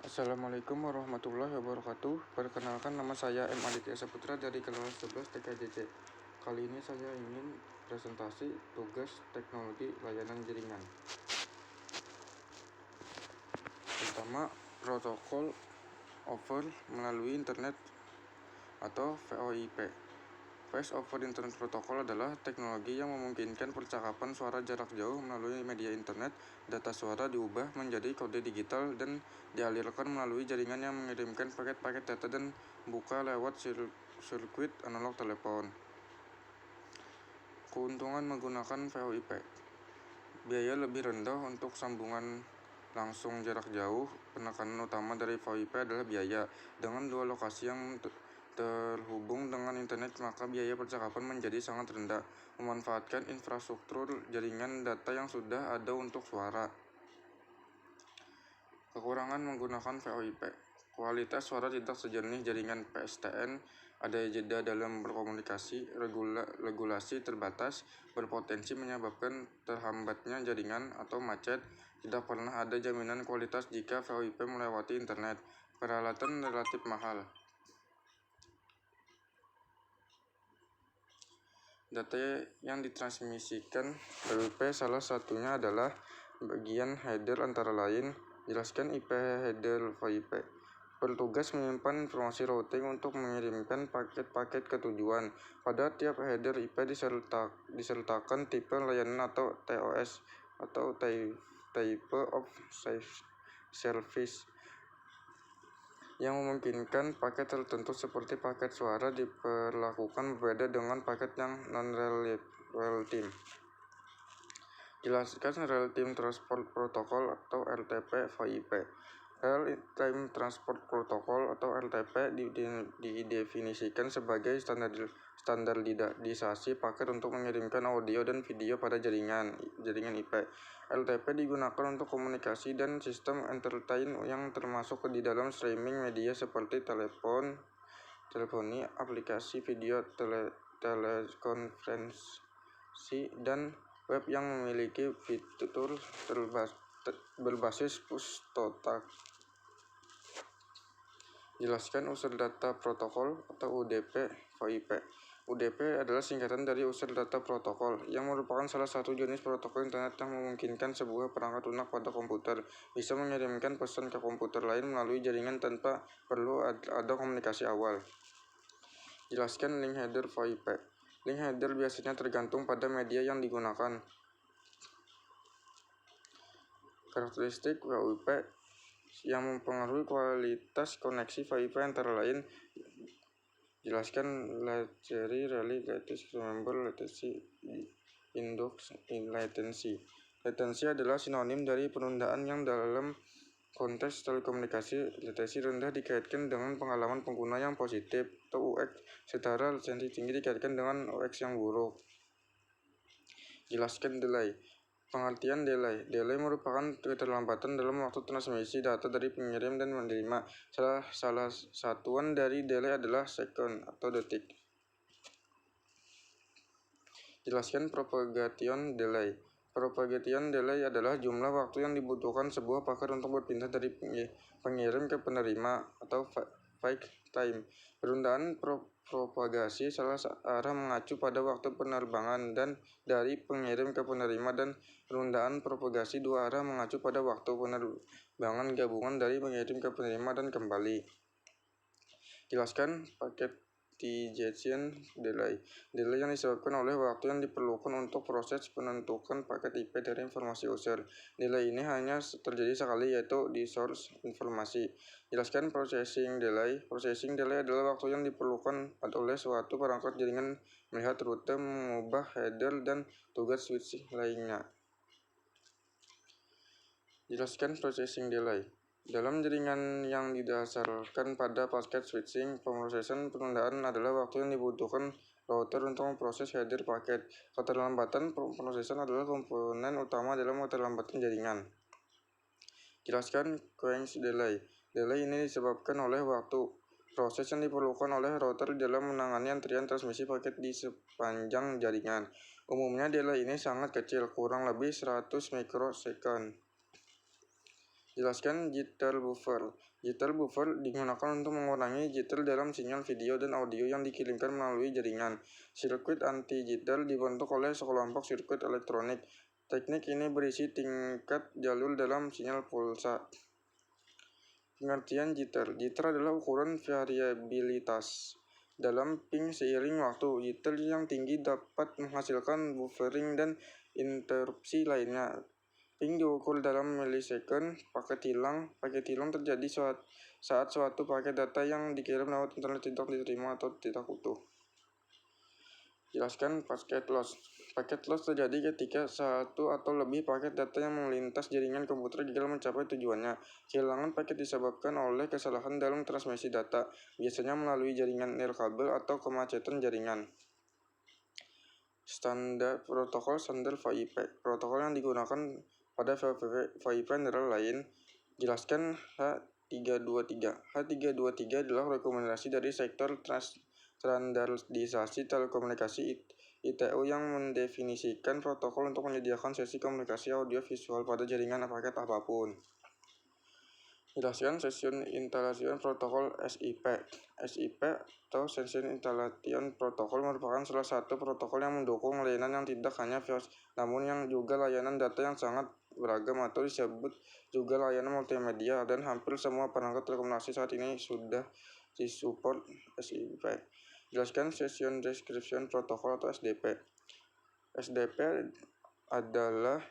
Assalamualaikum warahmatullahi wabarakatuh. Perkenalkan, nama saya M. Aditya Saputra dari kelas 11 TKJC. Kali ini saya ingin presentasi tugas teknologi layanan jaringan. Pertama, protokol over melalui internet atau VoIP. Voice over Internet Protocol adalah teknologi yang memungkinkan percakapan suara jarak jauh melalui media internet. Data suara diubah menjadi kode digital dan dialirkan melalui jaringan yang mengirimkan paket-paket data dan buka lewat sirkuit analog telepon. Keuntungan menggunakan VoIP: biaya lebih rendah untuk sambungan langsung jarak jauh. Penekanan utama dari VoIP adalah biaya. Dengan dua lokasi yang terhubung dengan internet, maka biaya percakapan menjadi sangat rendah. Memanfaatkan infrastruktur jaringan data yang sudah ada untuk suara. Kekurangan menggunakan VoIP: kualitas suara tidak sejernih jaringan PSTN, ada jeda dalam berkomunikasi, regulasi terbatas, berpotensi menyebabkan terhambatnya jaringan atau macet, tidak pernah ada jaminan kualitas jika VoIP melewati internet, peralatan relatif mahal. Data yang ditransmisikan VoIP salah satunya adalah bagian header antara lain. Jelaskan IP header VoIP. Petugas menyimpan informasi routing untuk mengirimkan paket-paket ke tujuan. Pada tiap header IP disertakan tipe layanan atau TOS atau Type of Service yang memungkinkan paket tertentu seperti paket suara diperlakukan berbeda dengan paket yang non-real-time. Jelaskan Real-Time Transport Protocol atau RTP VoIP. Real-Time Transport Protocol atau RTP didefinisikan sebagai standarisasi paket untuk mengirimkan audio dan video pada jaringan IP. RTP digunakan untuk komunikasi dan sistem entertain yang termasuk di dalam streaming media seperti teleponi, aplikasi video telekonferensi, dan web yang memiliki fitur berbasis push to talk. Jelaskan User Data Protocol atau UDP VoIP. UDP adalah singkatan dari User Data Protocol, yang merupakan salah satu jenis protokol internet yang memungkinkan sebuah perangkat lunak pada komputer bisa mengirimkan pesan ke komputer lain melalui jaringan tanpa perlu ada komunikasi awal. Jelaskan Link Header VoIP. Link header biasanya tergantung pada media yang digunakan. Karakteristik VoIP yang mempengaruhi kualitas koneksi VoIP antara lain. Jelaskan Latency, Relay Latency, Remember Latency, Index Latency. Latency adalah sinonim dari penundaan yang dalam konteks telekomunikasi. Latensi rendah dikaitkan dengan pengalaman pengguna yang positif atau UX, setara latensi tinggi dikaitkan dengan UX yang buruk. Jelaskan Delay. Pengertian delay. Delay merupakan keterlambatan dalam waktu transmisi data dari pengirim dan menerima. Salah satuan dari delay adalah second atau detik. Jelaskan Propagation Delay. Propagation delay adalah jumlah waktu yang dibutuhkan sebuah paket untuk berpindah dari pengirim ke penerima atau fake time. Penundaan propagasi salah arah mengacu pada waktu penerbangan dan dari pengirim ke penerima, dan penundaan propagasi dua arah mengacu pada waktu penerbangan gabungan dari pengirim ke penerima dan kembali. Jelaskan Packetization Delay. Delay yang disebabkan oleh waktu yang diperlukan untuk proses penentukan paket IP dari informasi user. Delay ini hanya terjadi sekali, yaitu di source informasi. Jelaskan Processing Delay. Processing delay adalah waktu yang diperlukan oleh suatu perangkat jaringan melihat rute, mengubah header, dan tugas switching lainnya. Jelaskan Processing Delay. Dalam jaringan yang didasarkan pada paket switching, pemrosesan penundaan adalah waktu yang dibutuhkan router untuk memproses header paket. Keterlambatan pemrosesan adalah komponen utama dalam keterlambatan jaringan. Jelaskan Quench Delay. Delay ini disebabkan oleh waktu proses yang diperlukan oleh router dalam menangani antrian transmisi paket di sepanjang jaringan. Umumnya delay ini sangat kecil, kurang lebih 100 mikrosecond. Jelaskan jitter buffer. Jitter buffer digunakan untuk mengurangi jitter dalam sinyal video dan audio yang dikirimkan melalui jaringan. Sirkuit anti-jitter dibentuk oleh sekelompok sirkuit elektronik. Teknik ini berisi tingkat jalur dalam sinyal pulsa. Pengertian jitter. Jitter adalah ukuran variabilitas dalam ping seiring waktu. Jitter yang tinggi dapat menghasilkan buffering dan interupsi lainnya. Ping diukur dalam milisecond. Paket hilang terjadi saat suatu paket data yang dikirim lewat internet tidak diterima atau tidak utuh. Jelaskan paket loss. Paket loss terjadi ketika satu atau lebih paket data yang melintas jaringan komputer gagal mencapai tujuannya. Kehilangan paket disebabkan oleh kesalahan dalam transmisi data, biasanya melalui jaringan nirkabel atau kemacetan jaringan. Protokol standar VoIP. Protokol yang digunakan pada VoIP antara lain. Jelaskan H323. H323 adalah rekomendasi dari sektor standarisasi telekomunikasi ITU yang mendefinisikan protokol untuk menyediakan sesi komunikasi audio visual pada jaringan paket apapun. Jelaskan Session Interrelation Protocol SIP. SIP atau Session Interrelation Protocol merupakan salah satu protokol yang mendukung layanan yang tidak hanya voice, namun yang juga layanan data yang sangat beragam atau disebut juga layanan multimedia, dan hampir semua perangkat telekomunikasi saat ini sudah disupport SIP. Jelaskan Session Description Protocol atau SDP. SDP adalah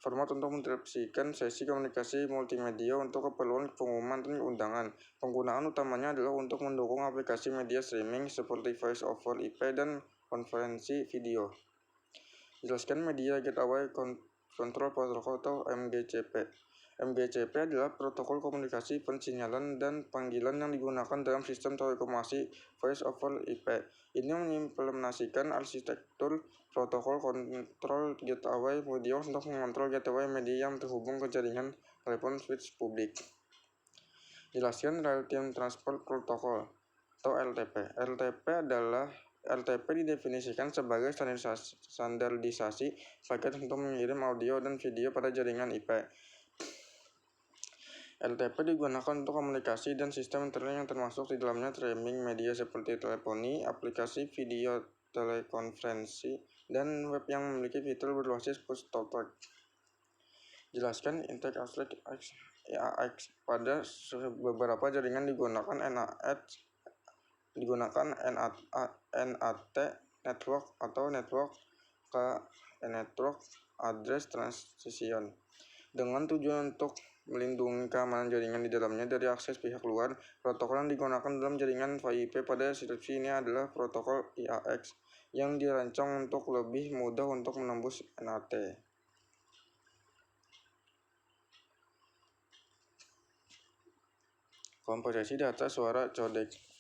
format untuk mendeskripsikan sesi komunikasi multimedia untuk keperluan pengumuman dan undangan. Penggunaan utamanya adalah untuk mendukung aplikasi media streaming seperti Voice over IP dan konferensi video. Jelaskan Media Gateway Control Protocol atau MGCP. MGCP adalah protokol komunikasi pensinyalan dan panggilan yang digunakan dalam sistem telekomunikasi Voice over IP. Ini mengimplementasikan arsitektur protokol kontrol gateway media untuk mengontrol gateway media yang terhubung ke jaringan telepon switch publik. Jelaskan Real-Time Transport Protocol atau RTP. RTP didefinisikan sebagai standarisasi paket untuk mengirim audio dan video pada jaringan IP. RTP digunakan untuk komunikasi dan sistem internet yang termasuk di dalamnya streaming media seperti teleponi, aplikasi video telekonferensi, dan web yang memiliki fitur berbasis push to talk. Jelaskan Intake AX. Pada beberapa jaringan digunakan NAT network atau network address transition dengan tujuan untuk melindungi keamanan jaringan di dalamnya dari akses pihak luar. Protokol yang digunakan dalam jaringan VoIP pada deskripsi ini adalah protokol IAX yang dirancang untuk lebih mudah untuk menembus NAT. Kompresi data suara codec.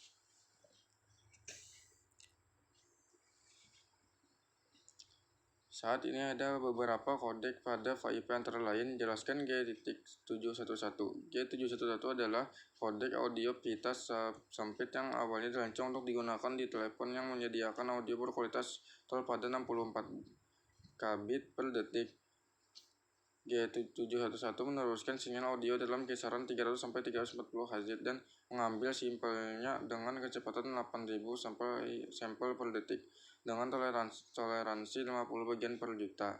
Saat ini ada beberapa kodek pada VoIP antara lain. Jelaskan G.711. G.711 adalah kodek audio pita sempit yang awalnya dirancang untuk digunakan di telepon yang menyediakan audio berkualitas tol pada 64 kbit per detik. G.711 meneruskan sinyal audio dalam kisaran 300 sampai 340 Hz dan mengambil sampelnya dengan kecepatan 8000 sampel per detik dengan toleransi 50 bagian per juta.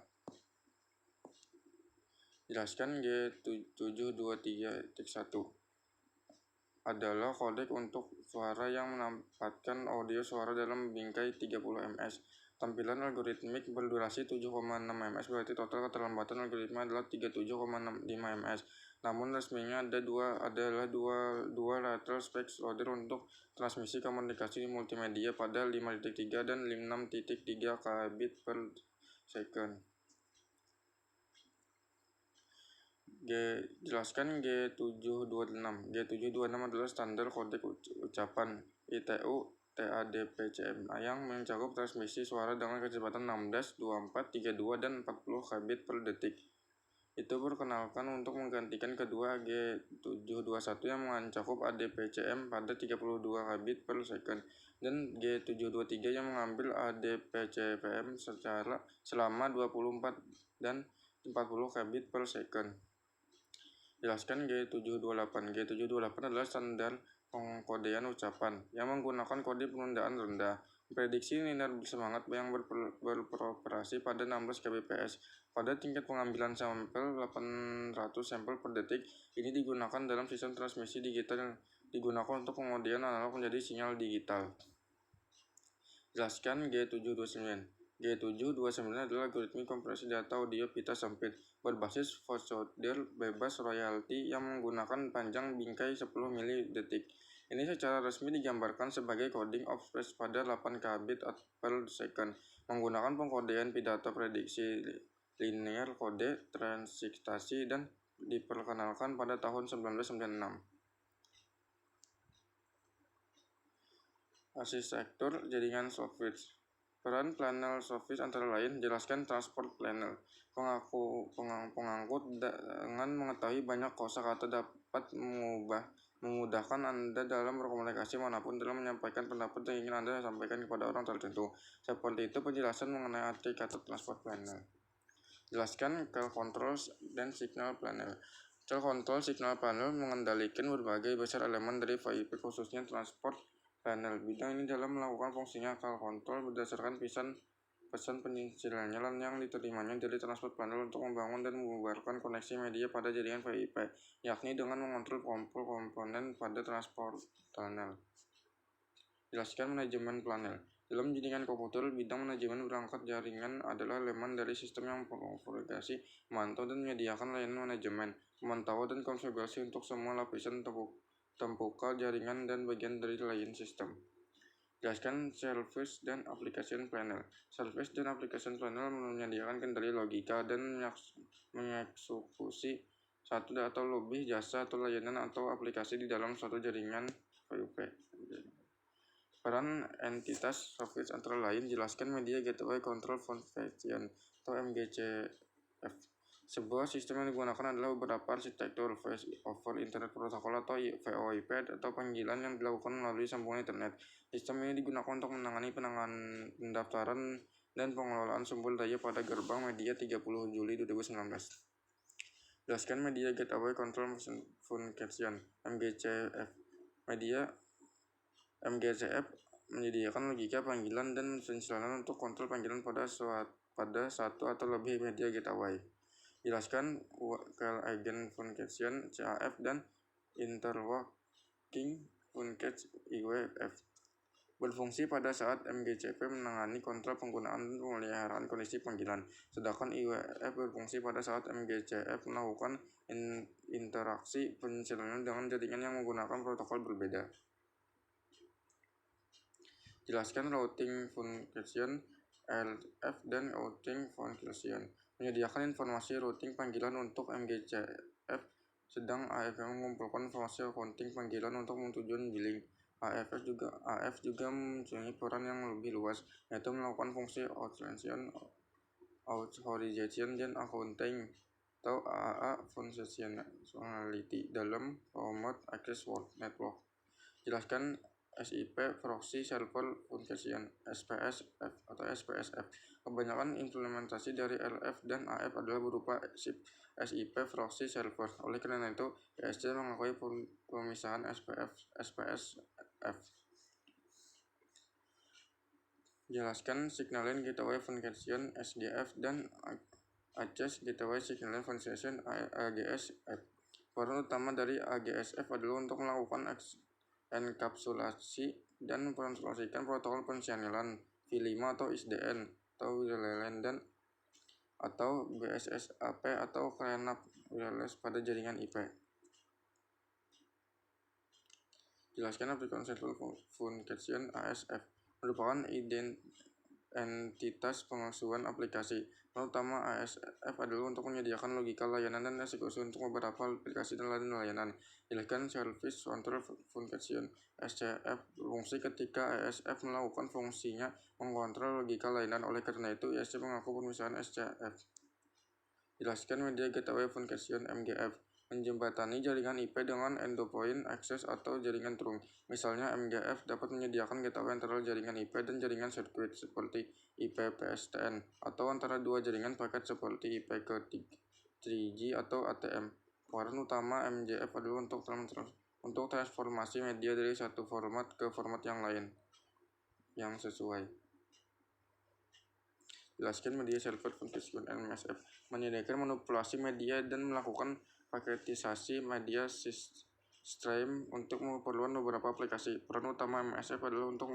Jelaskan G.723.1 adalah kodek untuk suara yang menempatkan audio suara dalam bingkai 30 ms. Tampilan algoritmik berdurasi 7,6 ms, berarti total keterlambatan algoritma adalah 37,5 ms. Namun resminya adalah dua lateral speech loader untuk transmisi komunikasi multimedia pada 5.3 dan 6.3 kbit per second. Jelaskan G726. G726 adalah standar kodek ucapan ITU TADPCM yang mencakup transmisi suara dengan kecepatan 16, 24, 32, dan 40 kbit per detik. Itu perkenalkan untuk menggantikan kedua G721 yang mencakup ADPCM pada 32 kbit per second dan G723 yang mengambil ADPCM selama 24 dan 40 kbit per second. Jelaskan G728. G728 adalah standar pengkodean ucapan yang menggunakan kode penundaan rendah. Prediksi linear bersemangat yang beroperasi pada 16 kbps. Pada tingkat pengambilan sampel 800 sampel per detik, ini digunakan dalam sistem transmisi digital yang digunakan untuk pengodean analog menjadi sinyal digital. Jelaskan G729. G729 adalah algoritma kompresi data audio pita sempit berbasis vocoder bebas royalti yang menggunakan panjang bingkai 10 mili detik. Ini secara resmi digambarkan sebagai coding of space pada 8 kbit per second menggunakan pengkodean pidato prediksi linear kode transiktasi dan diperkenalkan pada tahun 1996. Arsitektur jaringan Switch. Peran panel Switch antara lain: jelaskan transport panel. Pengangkut dengan mengetahui banyak kosakata dapat memudahkan Anda dalam berkomunikasi manapun dalam menyampaikan pendapat yang ingin Anda sampaikan kepada orang tertentu. Seperti itu penjelasan mengenai arti kata transport panel. Jelaskan call control dan signal panel. Call control signal panel mengendalikan berbagai besar elemen dari VIP, khususnya transport panel. Bidang ini dalam melakukan fungsinya call control berdasarkan pesan penyiaran yang diterimanya dari transport panel untuk membangun dan membubarkan koneksi media pada jaringan VIP, yakni dengan mengontrol komponen pada transport panel. Jelaskan manajemen panel. Dalam jaringan komputer, bidang manajemen perangkat jaringan adalah elemen dari sistem yang mengkonfigurasi, memantau, dan menyediakan layanan manajemen, memantau, dan konfigurasi untuk semua lapisan tempuka jaringan dan bagian dari lain sistem. Jelaskan service dan application panel. Service dan application panel menyediakan kendali logika dan mengeksekusi satu atau lebih jasa atau layanan atau aplikasi di dalam suatu jaringan VIP. Peran entitas Switch antara lain: jelaskan Media Gateway Control Function atau MGCF. Sebuah sistem yang digunakan adalah beberapa arsitektur Voice over Internet Protocol atau VoIP atau panggilan yang dilakukan melalui sambungan internet. Sistem ini digunakan untuk menangani pendaftaran dan pengelolaan sumber daya pada gerbang media 30 Juli 2019. Jelaskan Media Gateway Control Function (MGCF). MGCF menyediakan logika panggilan dan pencalonan untuk kontrol panggilan pada satu atau lebih media gateway. Jelaskan Call Agent Function (CAF) dan Interworking Function (IWF). Berfungsi pada saat MGCF menangani kontrol penggunaan dan pemeliharaan kondisi panggilan, sedangkan IWF berfungsi pada saat MGCF melakukan interaksi pencalonan dengan jaringan yang menggunakan protokol berbeda. Jelaskan Routing Function (RF) dan Routing Function. Menyediakan informasi routing panggilan untuk MGCF, sedang AF mengumpulkan informasi routing panggilan untuk tujuan billing. AF juga mempunyai peran yang lebih luas, yaitu melakukan fungsi authorization dan accounting atau AAA functionality dalam Remote Access Network. Jelaskan SIP Proxy Server Function (SPSF) atau SPSF. Kebanyakan implementasi dari LF dan AF adalah berupa SIP Proxy Server. Oleh karena itu, ISC mengakui pemisahan SPSF. Jelaskan Signal Gateway Function (SGF) dan Access Gateway Signal Function (AGSF). Peran utama dari AGSF adalah untuk melakukan enkapsulasi dan mentranslasikan protokol penchannel V5 atau SDN atau WLAN dan atau BSSAP atau CLNAP wireless pada jaringan IP. Jelaskan Application Function (ASF) merupakan entitas pengasuhan aplikasi. Peran utama ASF adalah untuk menyediakan logika layanan dan eksekusi untuk beberapa aplikasi dan layanan. Jelaskan Service Control Function (SCF) berfungsi ketika ASF melakukan fungsinya mengontrol logika layanan. Oleh karena itu, ISC mengaku pemisahan SCF. Jelaskan Media Gateway Function (MGF). Menjembatani jaringan IP dengan endpoint access atau jaringan trunk. Misalnya, MGF dapat menyediakan gateway antara jaringan IP dan jaringan sirkuit seperti IP PSTN, atau antara dua jaringan paket seperti IP ke 3G atau ATM. Peran utama MJF adalah untuk transformasi media dari satu format ke format yang lain yang sesuai. Jelaskan media server function MSF menyediakan manipulasi media dan melakukan paketisasi media stream untuk keperluan beberapa aplikasi. Peran utama MSF adalah untuk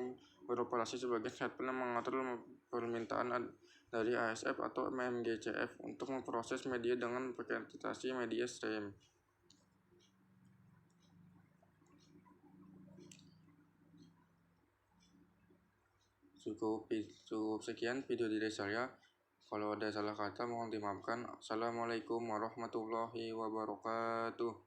beroperasi sebagai platform yang mengatur permintaan dari ASF atau MGCF untuk memproses media dengan paketisasi media stream. Cukup sekian video dari saya. Kalau ada salah kata mohon dimaafkan. Assalamualaikum warahmatullahi wabarakatuh.